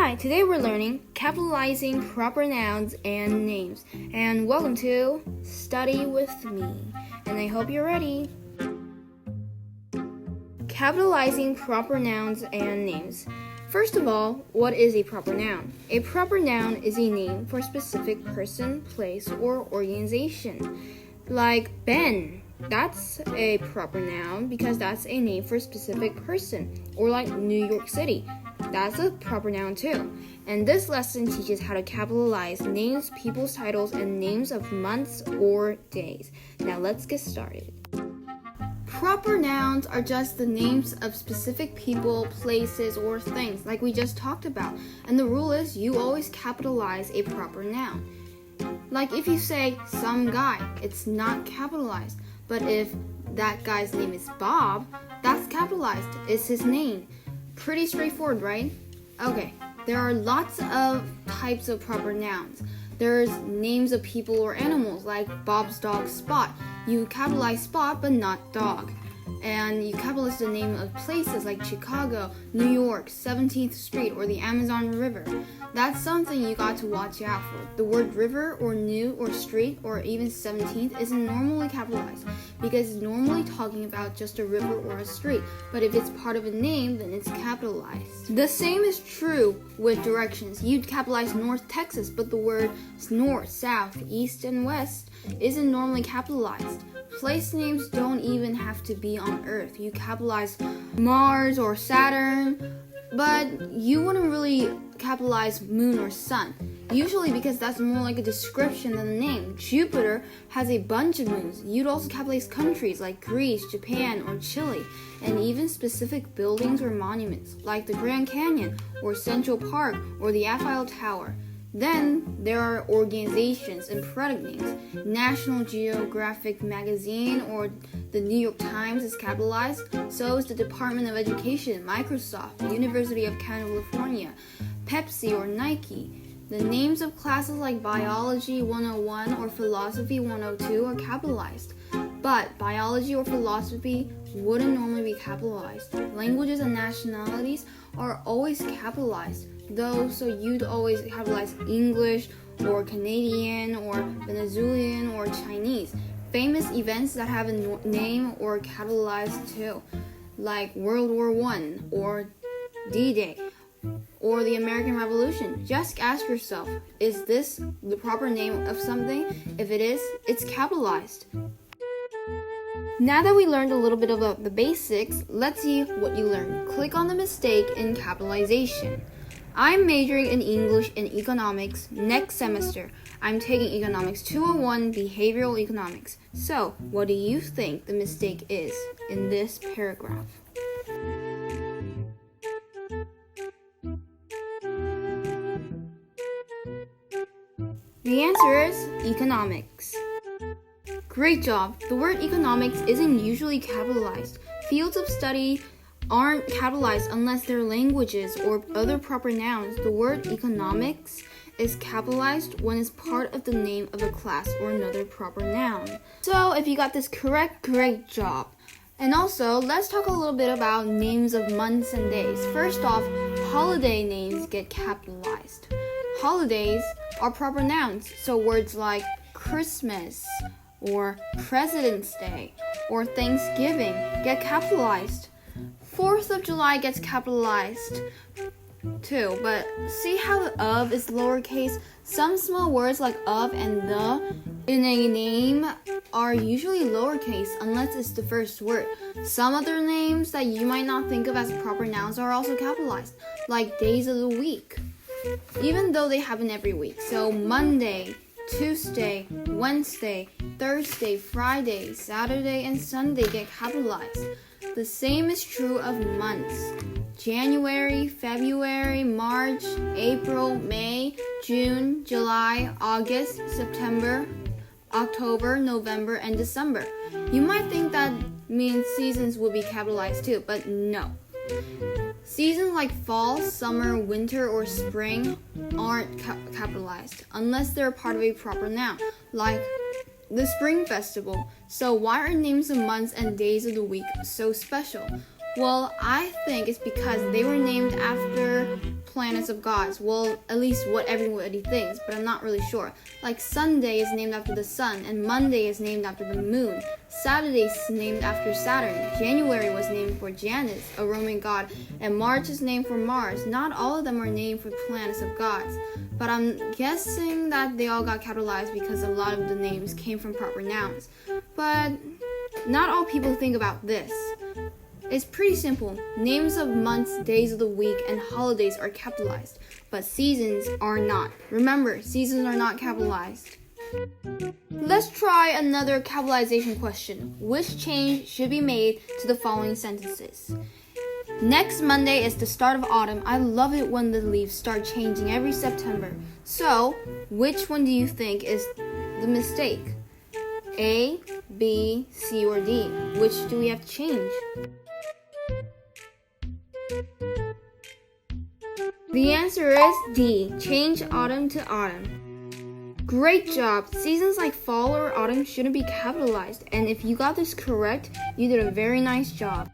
Hi, today we're learning capitalizing proper nouns and names. And welcome to Study with Me. And I hope you're ready. Capitalizing proper nouns and names. First of all, what is a proper noun? A proper noun is a name for a specific person, place, or organization. Like Ben. That's a proper noun because that's a name for a specific person. Or like New York City. That's a proper noun too. And this lesson teaches how to capitalize names, people's titles, and names of months or days. Now let's get started. Proper nouns are just the names of specific people, places, or things like we just talked about. And the rule is you always capitalize a proper noun. Like if you say some guy, it's not capitalized. But if that guy's name is Bob, that's capitalized. It's his name. Pretty straightforward, right? Okay, there are lots of types of proper nouns. There's names of people or animals, like Bob's dog Spot. You capitalize Spot, but not dog. And you capitalize the name of places like Chicago, New York, 17th Street, or the Amazon River. That's something you got to watch out for. The word river or new or street or even 17th isn't normally capitalized because it's normally talking about just a river or a street. But if it's part of a name, then it's capitalized. The same is true with directions. You'd capitalize North Texas, but the words north, south, east, and west isn't normally capitalized. Place names don't even have to be on Earth. You capitalize Mars or Saturn, but you wouldn't really capitalize moon or sun. Usually because that's more like a description than a name. Jupiter has a bunch of moons. You'd also capitalize countries like Greece, Japan, or Chile, and even specific buildings or monuments like the Grand Canyon or Central Park or the Eiffel Tower. Then there are organizations and product names. National Geographic Magazine or the New York Times is capitalized. So is the Department of Education, Microsoft, the University of California, Pepsi or Nike. The names of classes like Biology 101 or Philosophy 102 are capitalized. But biology or philosophy wouldn't normally be capitalized. Languages and nationalities are always capitalized. Though, so you'd always capitalize English or Canadian or Venezuelan or Chinese. Famous events that have a name or capitalized too, like World War I or D-Day or the American Revolution. Just ask yourself, is this the proper name of something? If it is, it's capitalized. Now that we learned a little bit about the basics, let's see what you learned. Click on the mistake in capitalization. I'm majoring in English and economics next semester. I'm taking Economics 201, Behavioral Economics. So, what do you think the mistake is in this paragraph? The answer is economics. Great job! The word economics isn't usually capitalized. Fields of study aren't capitalized unless they're languages or other proper nouns. The word economics is capitalized when it's part of the name of a class or another proper noun. So if you got this correct, great job. And also, let's talk a little bit about names of months and days. First off, holiday names get capitalized. Holidays are proper nouns, so words like Christmas or President's Day or Thanksgiving get capitalized. 4th of July gets capitalized too, but see how the of is lowercase? Some small words like of and the in a name are usually lowercase unless it's the first word. Some other names that you might not think of as proper nouns are also capitalized, like days of the week, even though they happen every week. So Monday, Tuesday, Wednesday, Thursday, Friday, Saturday, and Sunday get capitalized. The same is true of months. January, February, March, April, May, June, July, August, September, October, November, and December. You might think that means seasons will be capitalized too, but no. Seasons like fall, summer, winter, or spring aren't capitalized unless they're part of a proper noun, like the Spring Festival. So why are names of months and days of the week so special? Well, I think it's because they were named after planets of gods. Well, at least what everybody thinks, but I'm not really sure. Like Sunday is named after the sun, and Monday is named after the moon. Saturday is named after Saturn. January was named for Janus, a Roman god, and March is named for Mars. Not all of them are named for planets of gods, but I'm guessing that they all got capitalized because a lot of the names came from proper nouns. But not all people think about this. It's pretty simple. Names of months, days of the week, and holidays are capitalized, but seasons are not. Remember, seasons are not capitalized. Let's try another capitalization question. Which change should be made to the following sentences? Next Monday is the start of autumn. I love it when the leaves start changing every September. So, which one do you think is the mistake? A, B, C, or D? Which do we have to change? The answer is D. Change autumn to autumn. Great job! Seasons like fall or autumn shouldn't be capitalized, and if you got this correct, you did a very nice job.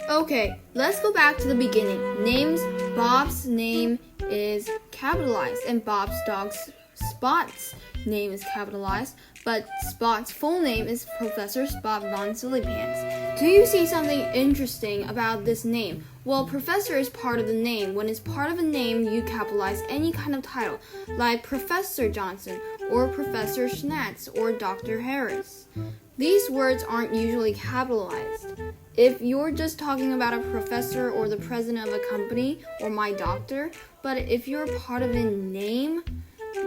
Okay, let's go back to the beginning. Names. Bob's name is capitalized, and Bob's dog Spot's name is capitalized, but Spot's full name is Professor Spot von Sillypants. Do you see something interesting about this name? Well, Professor is part of the name. When it's part of a name, you capitalize any kind of title, like Professor Johnson, or Professor Schnatz, or Dr. Harris. These words aren't usually capitalized. If you're just talking about a professor or the president of a company, or my doctor, but if you're part of a name,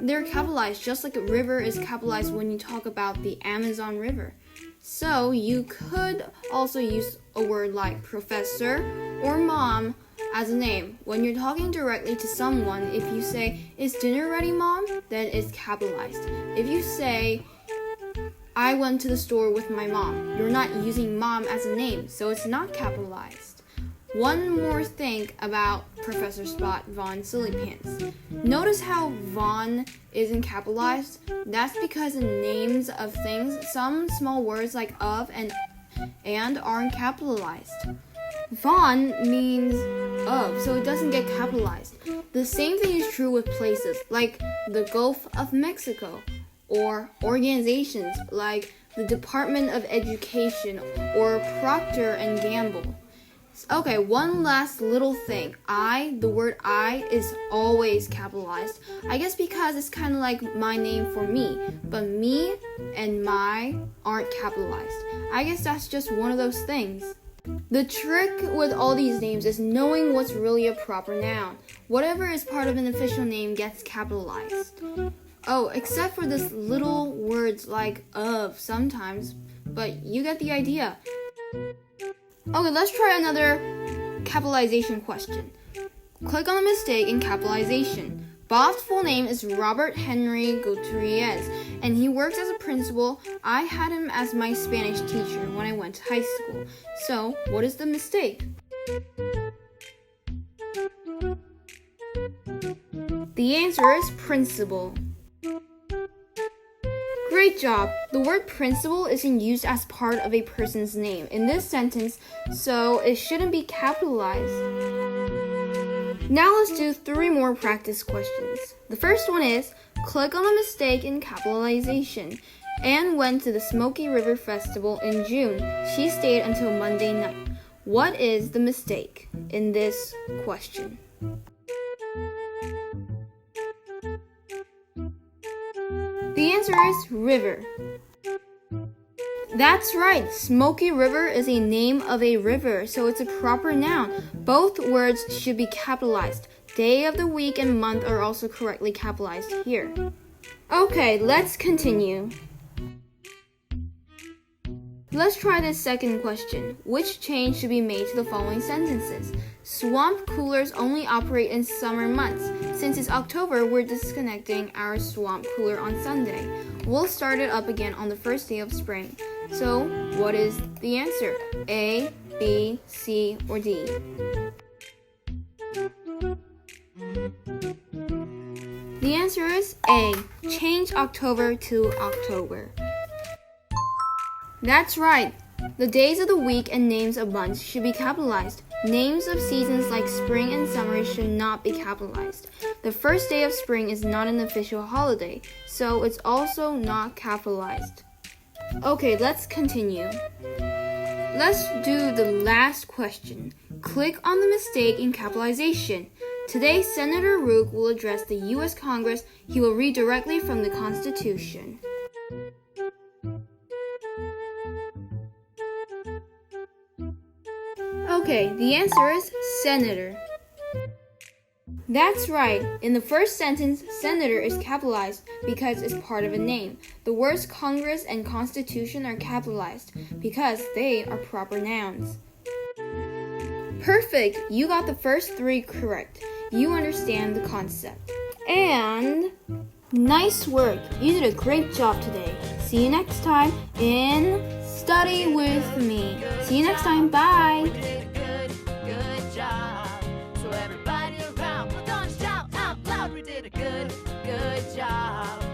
they're capitalized, just like a river is capitalized when you talk about the Amazon River. So you could also use a word like professor or mom as a name. When you're talking directly to someone, if you say, "Is dinner ready, Mom?" then it's capitalized. If you say, "I went to the store with my mom," you're not using mom as a name, so it's not capitalized. One more thing about Professor Spot von Sillypants. Notice how von isn't capitalized? That's because in names of things, some small words like of and aren't capitalized. Von means of, so it doesn't get capitalized. The same thing is true with places, like the Gulf of Mexico, or organizations like the Department of Education or Procter and Gamble. Okay, one last little thing. The word I is always capitalized. I guess because it's kind of like my name for me, but me and my aren't capitalized. I guess that's just one of those things. The trick with all these names is knowing what's really a proper noun. Whatever is part of an official name gets capitalized. Oh, except for this little words like of sometimes, but you get the idea. Okay, let's try another capitalization question. Click on the mistake in capitalization. Bob's full name is Robert Henry Gutierrez, and he works as a principal. I had him as my Spanish teacher when I went to high school. So, what is the mistake? The answer is principal. Great job! The word principal isn't used as part of a person's name in this sentence, so it shouldn't be capitalized. Now let's do 3 more practice questions. The first one is, click on the mistake in capitalization. Anne went to the Smoky River Festival in June. She stayed until Monday night. What is the mistake in this question? The answer is river. That's right, Smoky River is a name of a river, so it's a proper noun. Both words should be capitalized. Day of the week and month are also correctly capitalized here. Okay, let's continue. Let's try this second question. Which change should be made to the following sentences? Swamp coolers only operate in summer months. Since it's October, we're disconnecting our swamp cooler on Sunday. We'll start it up again on the first day of spring. So, what is the answer? A, B, C, or D? The answer is A. Change October to October. That's right. The days of the week and names of months should be capitalized. Names of seasons like spring and summer should not be capitalized. The first day of spring is not an official holiday, so it's also not capitalized. Okay, let's continue. Let's do the last question. Click on the mistake in capitalization. Today, Senator Rook will address the U.S. Congress. He will read directly from the Constitution. Okay, the answer is senator. That's right. In the first sentence, senator is capitalized because it's part of a name. The words Congress and Constitution are capitalized because they are proper nouns. Perfect! You got the first 3 correct. You understand the concept. And nice work! You did a great job today. See you next time in Study With Me. See you next time. Bye! Good job. So everybody around, put on shout out loud. We did a good job.